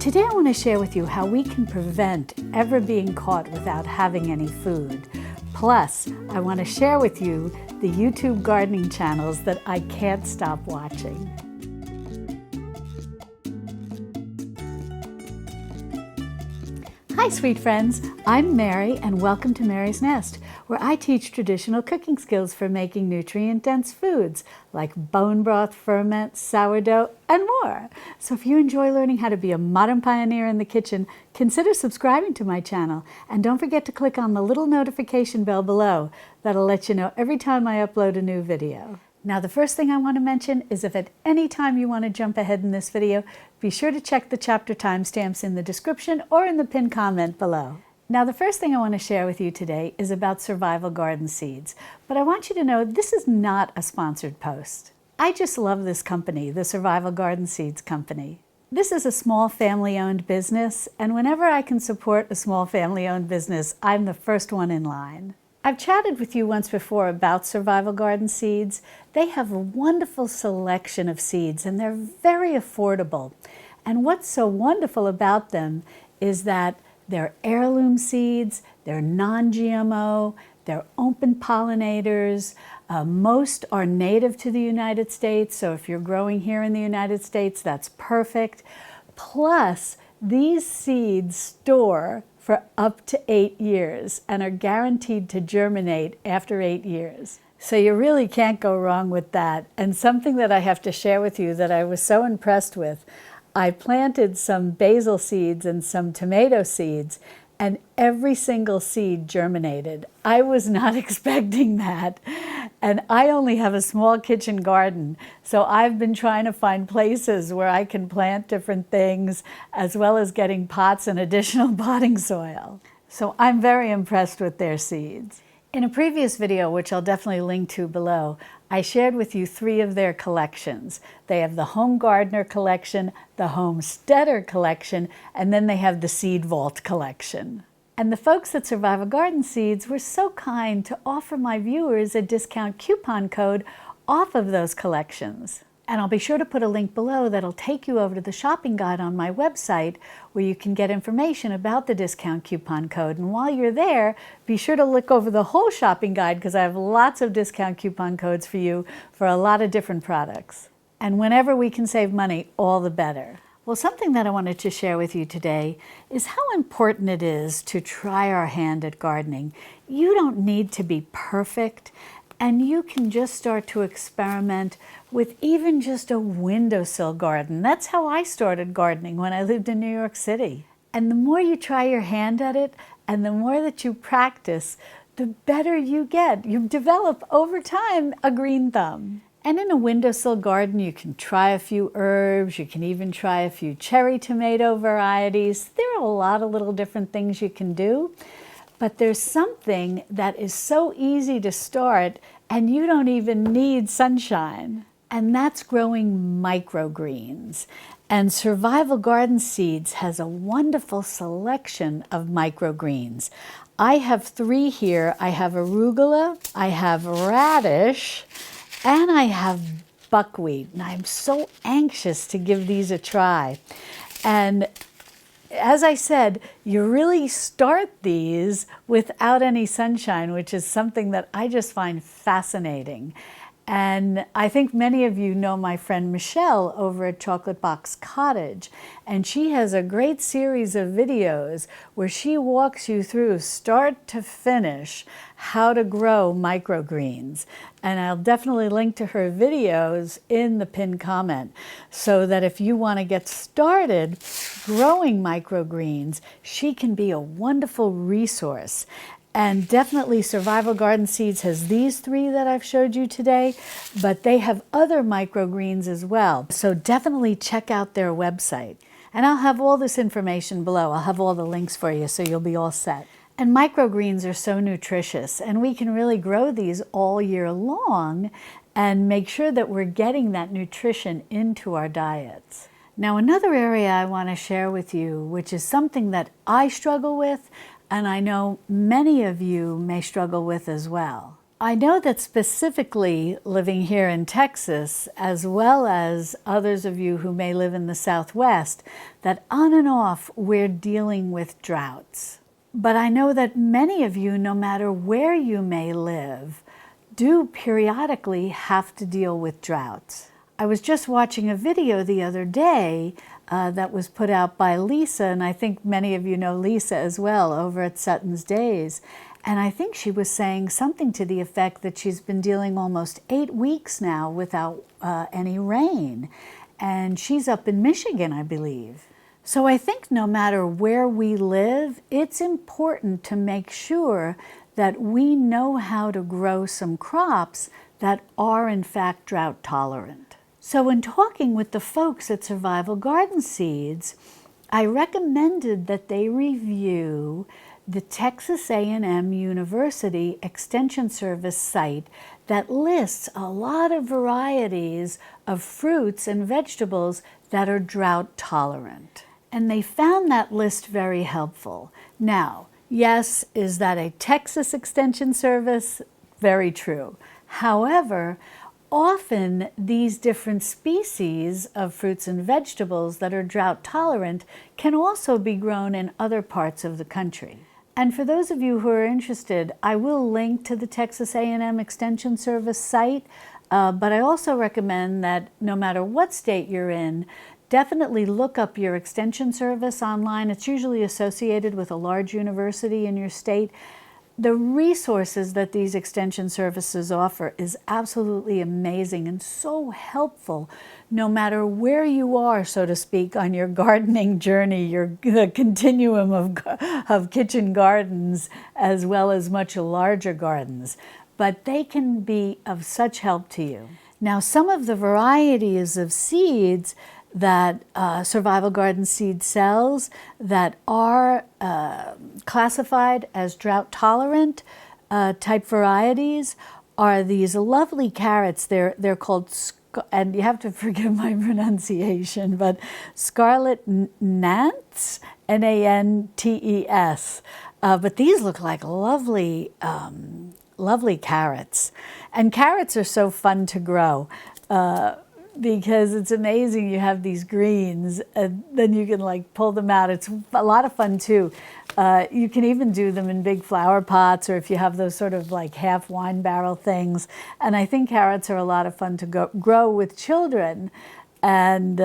Today I want to share with you how we can prevent ever being caught without having any food. Plus, I want to share with you the YouTube gardening channels that I can't stop watching. Hi sweet friends, I'm Mary and welcome to Mary's Nest, where I teach traditional cooking skills for making nutrient-dense foods like bone broth, ferment, sourdough, and more. So if you enjoy learning how to be a modern pioneer in the kitchen, consider subscribing to my channel and don't forget to click on the little notification bell below. That'll let you know every time I upload a new video. Now the first thing I want to mention is if at any time you want to jump ahead in this video, be sure to check the chapter timestamps in the description or in the pinned comment below. Now the first thing I want to share with you today is about Survival Garden Seeds, but I want you to know this is not a sponsored post. I just love this company, the Survival Garden Seeds Company. This is a small family-owned business, and whenever I can support a small family-owned business, I'm the first one in line. I've chatted with you once before about Survival Garden Seeds. They have a wonderful selection of seeds and they're very affordable. And what's so wonderful about them is that they're heirloom seeds, they're non-GMO, they're open pollinators. Most are native to the United States, so if you're growing here in the United States, that's perfect. Plus, these seeds store for up to 8 years and are guaranteed to germinate after 8 years. So you really can't go wrong with that. And something that I have to share with you that I was so impressed with, I planted some basil seeds and some tomato seeds and every single seed germinated. I was not expecting that. And I only have a small kitchen garden, so I've been trying to find places where I can plant different things, as well as getting pots and additional potting soil. So I'm very impressed with their seeds. In a previous video, which I'll definitely link to below, I shared with you 3 of their collections. They have the Home Gardener collection, the Homesteader collection, and then they have the Seed Vault collection. And the folks at Survival Garden Seeds were so kind to offer my viewers a discount coupon code off of those collections. And I'll be sure to put a link below that'll take you over to the shopping guide on my website where you can get information about the discount coupon code. And while you're there, be sure to look over the whole shopping guide because I have lots of discount coupon codes for you for a lot of different products. And whenever we can save money, all the better. Well, something that I wanted to share with you today is how important it is to try our hand at gardening. You don't need to be perfect, and you can just start to experiment with even just a windowsill garden. That's how I started gardening when I lived in New York City. And the more you try your hand at it, and the more that you practice, the better you get. You develop over time a green thumb. And in a windowsill garden, you can try a few herbs, you can even try a few cherry tomato varieties. There are a lot of little different things you can do, but there's something that is so easy to start and you don't even need sunshine. And that's growing microgreens. And Survival Garden Seeds has a wonderful selection of microgreens. I have 3 here. I have arugula, I have radish, and I have buckwheat, and I'm so anxious to give these a try. And as I said, you really start these without any sunshine, which is something that I just find fascinating. And I think many of you know my friend Michelle over at Chocolate Box Cottage, and she has a great series of videos where she walks you through start to finish how to grow microgreens. And I'll definitely link to her videos in the pinned comment so that if you want to get started growing microgreens, she can be a wonderful resource. And definitely Survival Garden Seeds has these 3 that I've showed you today, but they have other microgreens as well. So definitely check out their website. And I'll have all this information below. I'll have all the links for you so you'll be all set. And microgreens are so nutritious, and we can really grow these all year long and make sure that we're getting that nutrition into our diets. Now, another area I want to share with you, which is something that I struggle with, and I know many of you may struggle with as well. I know that specifically living here in Texas, as well as others of you who may live in the Southwest, that on and off we're dealing with droughts. But I know that many of you, no matter where you may live, do periodically have to deal with droughts. I was just watching a video the other day that was put out by Lisa, and I think many of you know Lisa as well over at Sutton's Days. And I think she was saying something to the effect that she's been dealing almost 8 weeks now without any rain. And she's up in Michigan, I believe. So I think no matter where we live, it's important to make sure that we know how to grow some crops that are in fact drought tolerant. So in talking with the folks at Survival Garden Seeds, I recommended that they review the Texas A&M University Extension Service site that lists a lot of varieties of fruits and vegetables that are drought tolerant. And they found that list very helpful. Now, yes, is that a Texas Extension Service? Very true. However, often these different species of fruits and vegetables that are drought tolerant can also be grown in other parts of the country. And for those of you who are interested, I will link to the Texas A&M Extension Service site, but I also recommend that no matter what state you're in, definitely look up your extension service online. It's usually associated with a large university in your state. The resources that these extension services offer is absolutely amazing and so helpful no matter where you are, so to speak, on your gardening journey, the continuum of kitchen gardens as well as much larger gardens. But they can be of such help to you. Now, some of the varieties of seeds that Survival Garden Seed sells that are classified as drought tolerant type varieties are these lovely carrots. They're called, and you have to forgive my pronunciation, but Scarlet Nantes, Nantes. But these look like lovely, lovely carrots. And carrots are so fun to grow. Because it's amazing, you have these greens and then you can like pull them out. It's a lot of fun too. You can even do them in big flower pots, or if you have those sort of like half wine barrel things. And I think carrots are a lot of fun to grow with children. And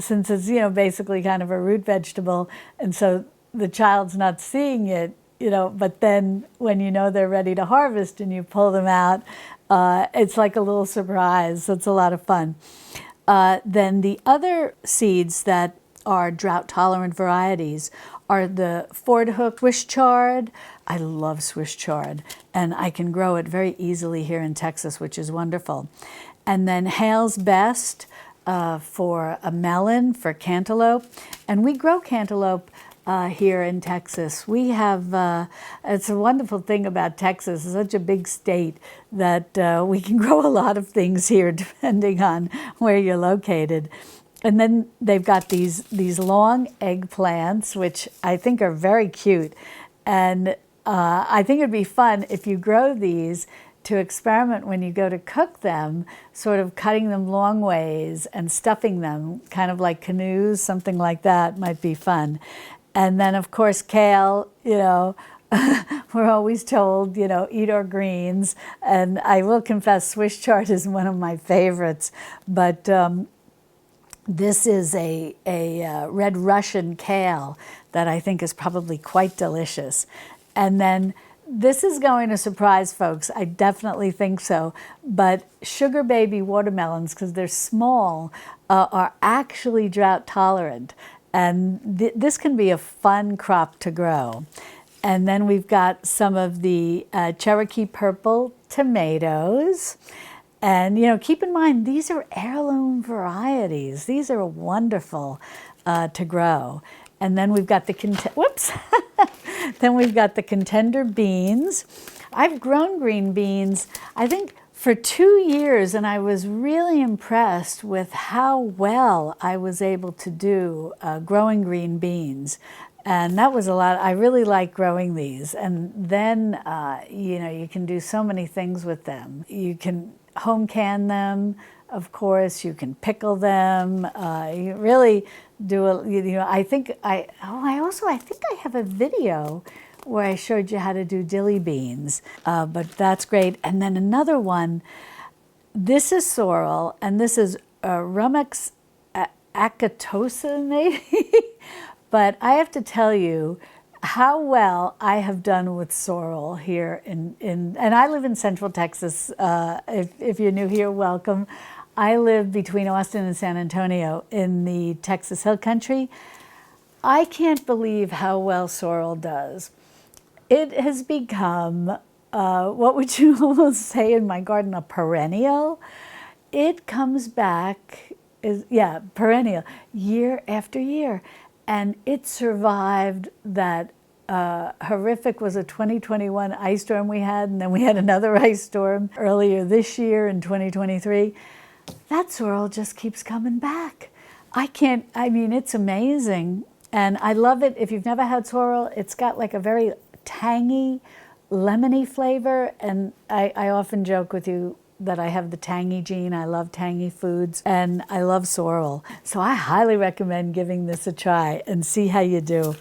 since it's, basically kind of a root vegetable, and so the child's not seeing it, but then when they're ready to harvest and you pull them out, it's like a little surprise, so it's a lot of fun. Then the other seeds that are drought-tolerant varieties are the Ford Hook Swiss chard. I love Swiss chard, and I can grow it very easily here in Texas, which is wonderful. And then Hale's Best for a melon, for cantaloupe. And we grow cantaloupe here in Texas. We have, it's a wonderful thing about Texas. It's such a big state that we can grow a lot of things here depending on where you're located. And then they've got these long eggplants, which I think are very cute. And I think it'd be fun if you grow these to experiment when you go to cook them, sort of cutting them long ways and stuffing them, kind of like canoes, something like that might be fun. And then, of course, kale, we're always told, eat our greens. And I will confess, Swiss chard is one of my favorites. But this is a red Russian kale that I think is probably quite delicious. And then this is going to surprise folks. I definitely think so. But sugar baby watermelons, because they're small, are actually drought tolerant. And this can be a fun crop to grow. And then we've got some of the Cherokee purple tomatoes. And, keep in mind, these are heirloom varieties. These are wonderful to grow. And then we've got then we've got the contender beans. I've grown green beans, I think, for 2 years, and I was really impressed with how well I was able to do growing green beans. And that was a lot. I really like growing these. And then, you can do so many things with them. You can home can them, of course. You can pickle them. You really do, I think I have a video where I showed you how to do dilly beans. But that's great. And then another one, this is sorrel, and this is Rumex acetosa, maybe. But I have to tell you how well I have done with sorrel here and I live in Central Texas. If you're new here, welcome. I live between Austin and San Antonio in the Texas Hill Country. I can't believe how well sorrel does. It has become, what would you almost say in my garden, a perennial. It comes back, perennial, year after year. And it survived that horrific, was a 2021 ice storm we had, and then we had another ice storm earlier this year in 2023. That sorrel just keeps coming back. It's amazing. And I love it. If you've never had sorrel, it's got like a very tangy, lemony flavor. And I often joke with you that I have the tangy gene. I love tangy foods, and I love sorrel. So I highly recommend giving this a try and see how you do.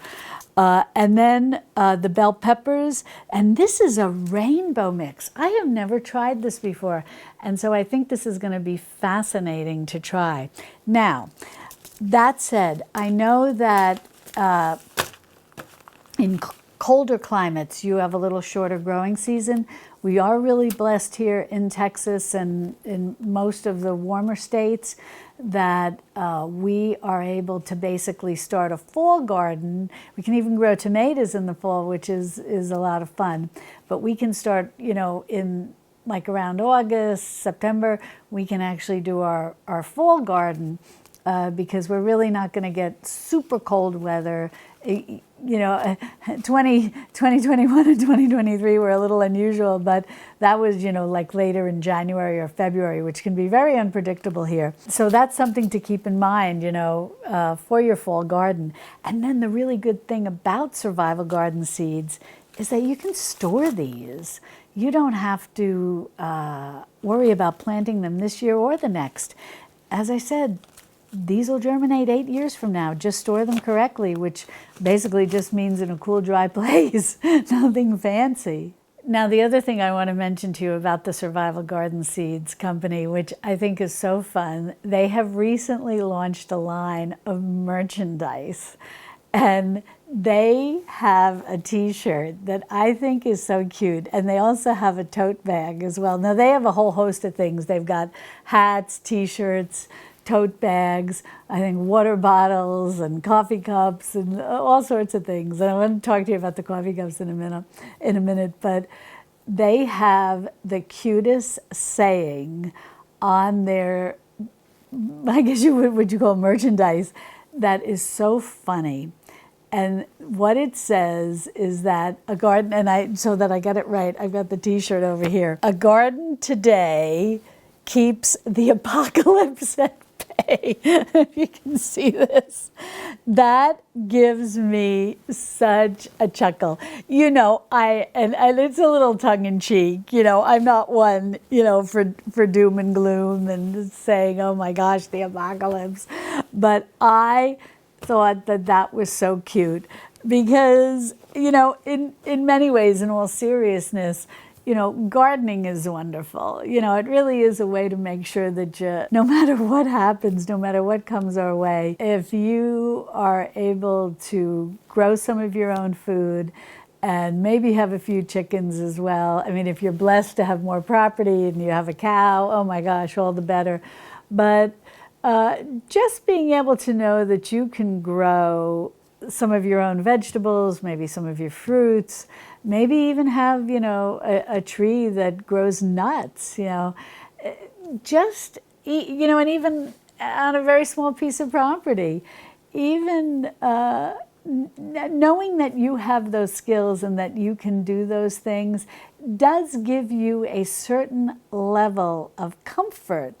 And then the bell peppers, and this is a rainbow mix. I have never tried this before, and so I think this is going to be fascinating to try. Now, that said, I know that in colder climates, you have a little shorter growing season. We are really blessed here in Texas and in most of the warmer states that we are able to basically start a fall garden. We can even grow tomatoes in the fall, which is a lot of fun. But we can start, in like around August, September, we can actually do our fall garden because we're really not going to get super cold weather. 2021 and 2023 were a little unusual, but that was, like later in January or February, which can be very unpredictable here. So that's something to keep in mind, for your fall garden. And then the really good thing about survival garden seeds is that you can store these. You don't have to worry about planting them this year or the next. As I said, these will germinate 8 years from now. Just store them correctly, which basically just means in a cool, dry place. Nothing fancy. Now, the other thing I want to mention to you about the Survival Garden Seeds company, which I think is so fun, they have recently launched a line of merchandise. And they have a t-shirt that I think is so cute. And they also have a tote bag as well. Now, they have a whole host of things. They've got hats, t-shirts, tote bags, I think water bottles and coffee cups and all sorts of things. And I want to talk to you about the coffee cups in a minute, but they have the cutest saying on their, I guess would you call merchandise, that is so funny. And what it says is that a garden, so that I get it right, I've got the t-shirt over here. A garden today keeps the apocalypse at bay. If you can see this, that gives me such a chuckle. And it's a little tongue in cheek. I'm not one, for doom and gloom and saying, oh my gosh, the apocalypse. But I thought that was so cute because, in many ways, in all seriousness, gardening is wonderful. It really is a way to make sure that no matter what happens, no matter what comes our way, if you are able to grow some of your own food and maybe have a few chickens as well. I mean, if you're blessed to have more property and you have a cow, oh my gosh, all the better. But just being able to know that you can grow some of your own vegetables, maybe some of your fruits, maybe even have, a tree that grows nuts, just, and even on a very small piece of property, even knowing that you have those skills and that you can do those things does give you a certain level of comfort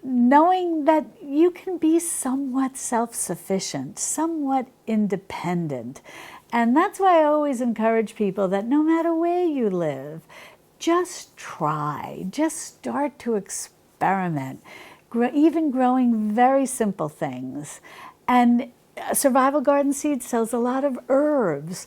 knowing that you can be somewhat self-sufficient, somewhat independent. And that's why I always encourage people that no matter where you live, just try, just start to experiment, even growing very simple things. And Survival Garden Seeds sells a lot of herbs,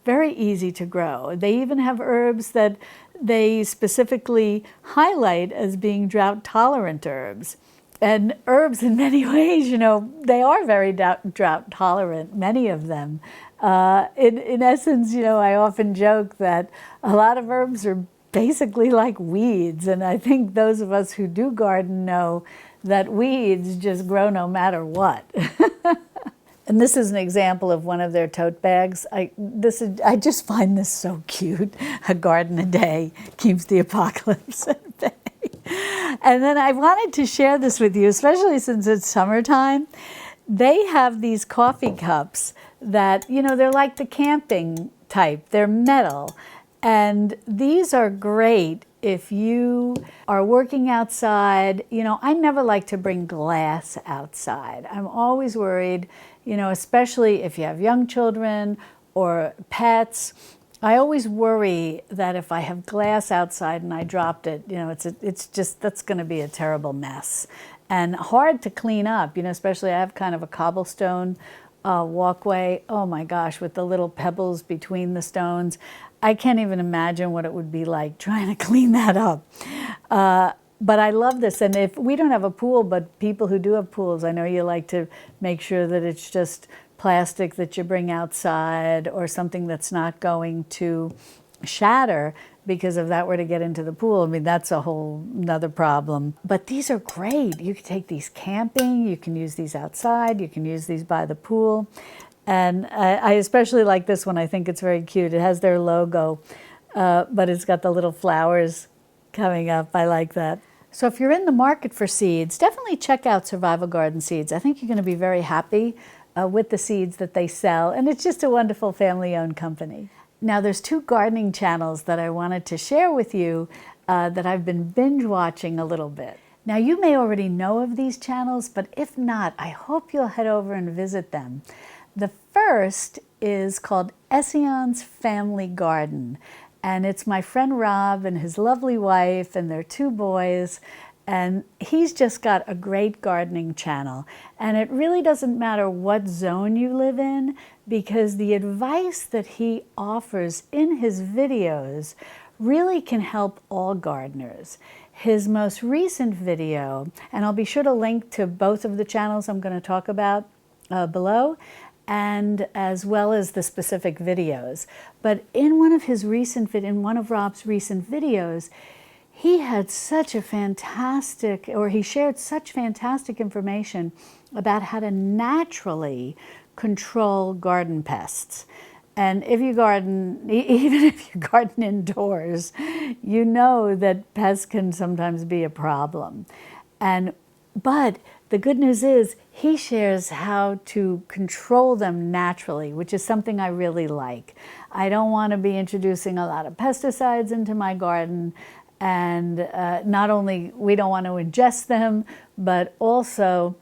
very easy to grow. They even have herbs that they specifically highlight as being drought-tolerant herbs. And herbs in many ways, they are very drought-tolerant, many of them. In essence, I often joke that a lot of herbs are basically like weeds. And I think those of us who do garden know that weeds just grow no matter what. And this is an example of one of their tote bags. I just find this so cute. A garden a day keeps the apocalypse at bay. And then I wanted to share this with you, especially since it's summertime. They have these coffee cups that, they're like the camping type. They're metal. And these are great if you are working outside. I never like to bring glass outside. I'm always worried, especially if you have young children or pets. I always worry that if I have glass outside and I dropped it, that's going to be a terrible mess and hard to clean up, especially I have kind of a cobblestone walkway. Oh my gosh, with the little pebbles between the stones. I can't even imagine what it would be like trying to clean that up. But I love this. And if we don't have a pool, but people who do have pools, I know you like to make sure that it's just plastic that you bring outside or something that's not going to shatter, because if that were to get into the pool, that's a whole nother problem. But these are great. You can take these camping, you can use these outside, you can use these by the pool. And I especially like this one. I think it's very cute. It has their logo, but it's got the little flowers coming up. I like that. So if you're in the market for seeds, definitely check out Survival Garden Seeds. I think you're going to be very happy with the seeds that they sell. And it's just a wonderful family-owned company. Now, there's 2 gardening channels that I wanted to share with you that I've been binge watching a little bit. Now, you may already know of these channels, but if not, I hope you'll head over and visit them. The first is called Ession's Family Garden, and it's my friend Rob and his lovely wife and their 2 boys, and he's just got a great gardening channel. And it really doesn't matter what zone you live in, because the advice that he offers in his videos really can help all gardeners. His most recent video, and I'll be sure to link to both of the channels I'm going to talk about below, and as well as the specific videos. But in one of Rob's recent videos, he had such a fantastic, or he shared such fantastic information about how to naturally control garden pests. And if you garden, even if you garden indoors, you know that pests can sometimes be a problem. But the good news is he shares how to control them naturally, which is something I really like. I don't want to be introducing a lot of pesticides into my garden, and not only we don't want to ingest them, but also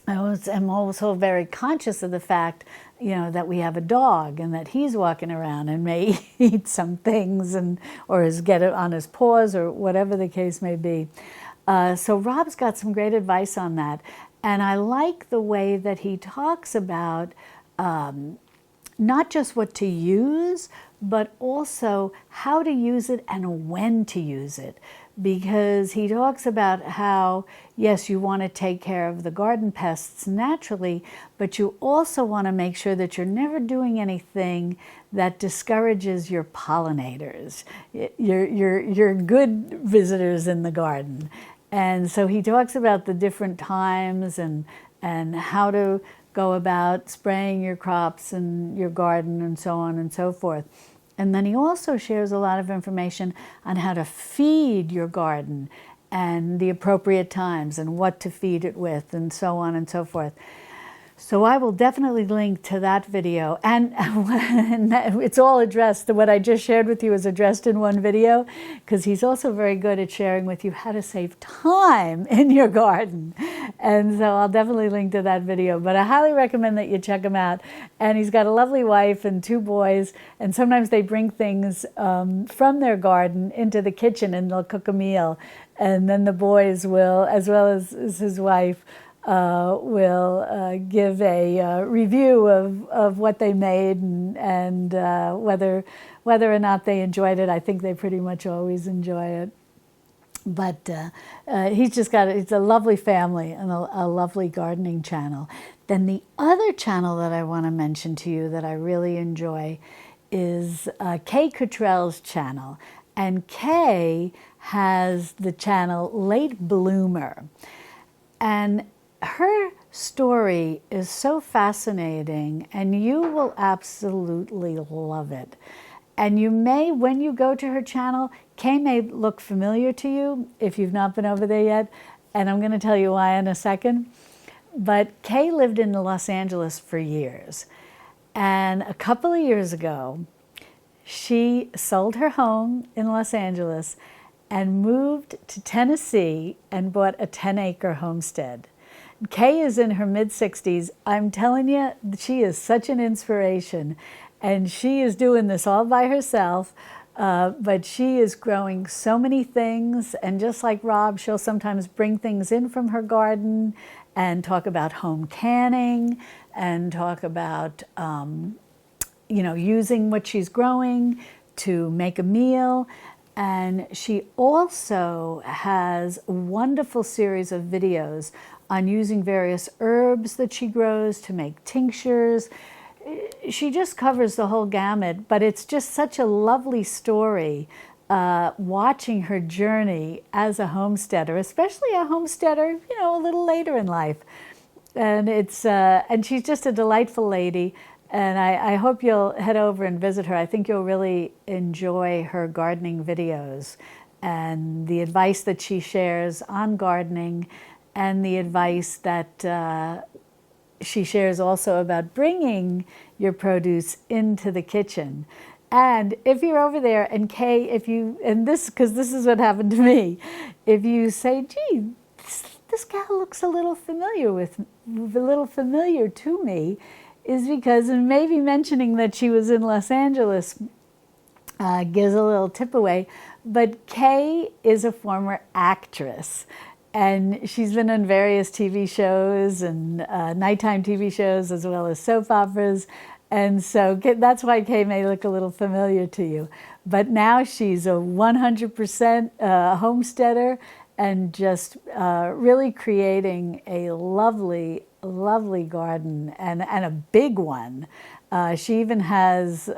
I'm also very conscious of the fact, that we have a dog and that he's walking around and may eat some things or get it on his paws or whatever the case may be. So Rob's got some great advice on that. And I like the way that he talks about not just what to use, but also how to use it and when to use it. Because he talks about how, yes, you want to take care of the garden pests naturally, but you also want to make sure that you're never doing anything that discourages your pollinators, your good visitors in the garden. And so he talks about the different times and how to go about spraying your crops and your garden and so on and so forth. And then he also shares a lot of information on how to feed your garden and the appropriate times and what to feed it with and so on and so forth. So I will definitely link to that video. And it's all addressed. What I just shared with you is addressed in one video, because he's also very good at sharing with you how to save time in your garden. And so I'll definitely link to that video. But I highly recommend that you check him out. And he's got a lovely wife and 2 boys. And sometimes they bring things from their garden into the kitchen and they'll cook a meal. And then the boys will, as well as his wife, will give a review of what they made and whether or not they enjoyed it. I think they pretty much always enjoy it. But it's a lovely family and a lovely gardening channel. Then the other channel that I want to mention to you that I really enjoy is Kay Cottrell's channel. And Kay has the channel Late Bloomer. And her story is so fascinating, and you will absolutely love it. And you may, when you go to her channel, Kay may look familiar to you if you've not been over there yet, and I'm going to tell you why in a second. But Kay lived in Los Angeles for years, and a couple of years ago, she sold her home in Los Angeles and moved to Tennessee and bought a 10-acre homestead. Kay is in her mid-60s. I'm telling you, she is such an inspiration. And she is doing this all by herself, but she is growing so many things. And just like Rob, she'll sometimes bring things in from her garden and talk about home canning and talk about, using what she's growing to make a meal. And she also has a wonderful series of videos on using various herbs that she grows to make tinctures. She just covers the whole gamut, but it's just such a lovely story watching her journey as a homesteader, especially a homesteader, a little later in life. And and she's just a delightful lady. And I hope you'll head over and visit her. I think you'll really enjoy her gardening videos and the advice that she shares on gardening, and the advice that she shares also about bringing your produce into the kitchen. And if you're over there, and Kay, because this is what happened to me, if you say, gee, this gal looks a little familiar to me, is because, and maybe mentioning that she was in Los Angeles gives a little tip away, but Kay is a former actress. And she's been on various TV shows and nighttime TV shows, as well as soap operas. And so that's why Kay may look a little familiar to you. But now she's a 100% homesteader and just really creating a lovely, lovely garden, and a big one. She even has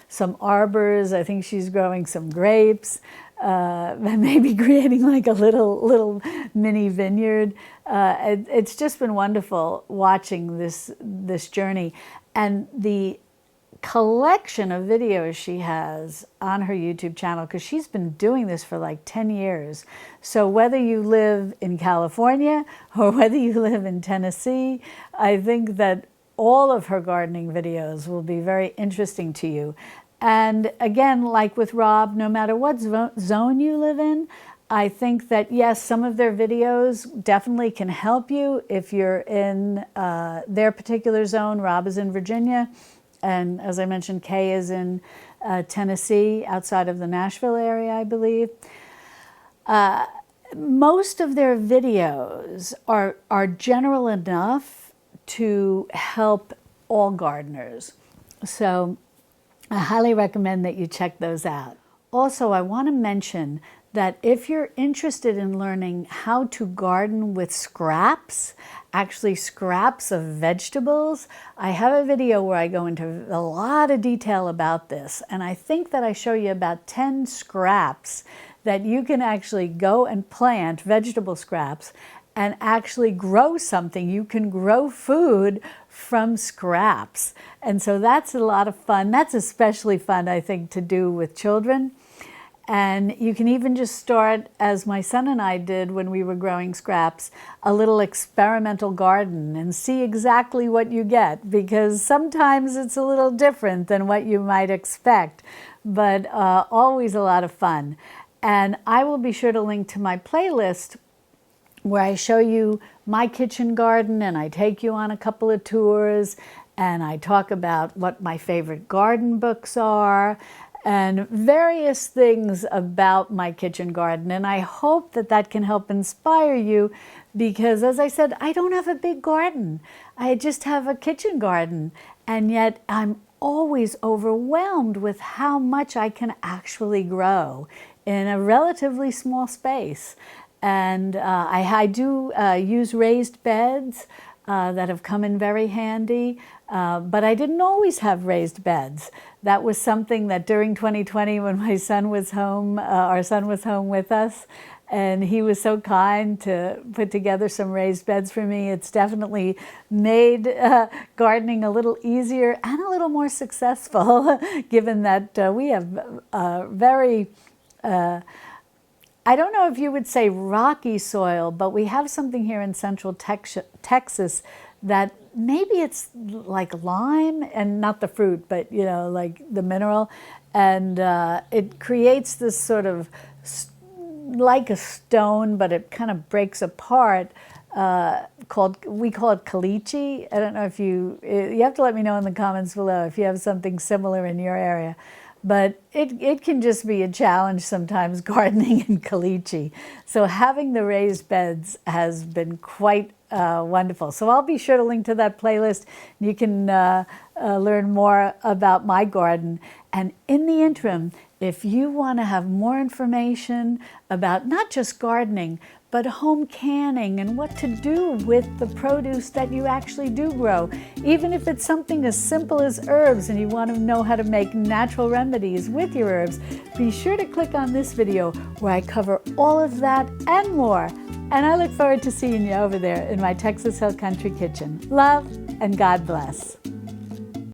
some arbors. I think she's growing some grapes. Maybe creating like a little mini vineyard. It's just been wonderful watching this journey, and the collection of videos she has on her YouTube channel, because she's been doing this for like 10 years. So whether you live in California or whether you live in Tennessee, I think that all of her gardening videos will be very interesting to you. And again, like with Rob, no matter what zone you live in, I think that, yes, some of their videos definitely can help you if you're in their particular zone. Rob is in Virginia, and as I mentioned, Kay is in Tennessee, outside of the Nashville area, I believe. Most of their videos are general enough to help all gardeners. So I highly recommend that you check those out. Also, I want to mention that if you're interested in learning how to garden with scraps, actually scraps of vegetables, I have a video where I go into a lot of detail about this. And I think that I show you about 10 scraps that you can actually go and plant, vegetable scraps, and actually grow something. You can grow food from scraps. And so that's a lot of fun. That's especially fun, I think, to do with children. And you can even just start, as my son and I did when we were growing scraps, a little experimental garden and see exactly what you get, because sometimes it's a little different than what you might expect, but always a lot of fun. And I will be sure to link to my playlist where I show you my kitchen garden and I take you on a couple of tours and I talk about what my favorite garden books are and various things about my kitchen garden. And I hope that that can help inspire you because, as I said, I don't have a big garden. I just have a kitchen garden. And yet I'm always overwhelmed with how much I can actually grow in a relatively small space. And I do use raised beds that have come in very handy, but I didn't always have raised beds. That was something that during 2020 when my son was home, our son was home with us, and he was so kind to put together some raised beds for me. It's definitely made gardening a little easier and a little more successful, given that we have very I don't know if you would say rocky soil, but we have something here in central Texas that maybe it's like lime, and not the fruit, but you know, like the mineral, and it creates this sort of like a stone, but it kind of breaks apart. We call it caliche. I don't know if you have to let me know in the comments below if you have something similar in your area. But it can just be a challenge sometimes gardening in caliche. So having the raised beds has been quite wonderful. So I'll be sure to link to that playlist. You can learn more about my garden. And in the interim, if you want to have more information about not just gardening, but home canning and what to do with the produce that you actually do grow. Even if it's something as simple as herbs and you want to know how to make natural remedies with your herbs, be sure to click on this video where I cover all of that and more. And I look forward to seeing you over there in my Texas Hill Country Kitchen. Love and God bless.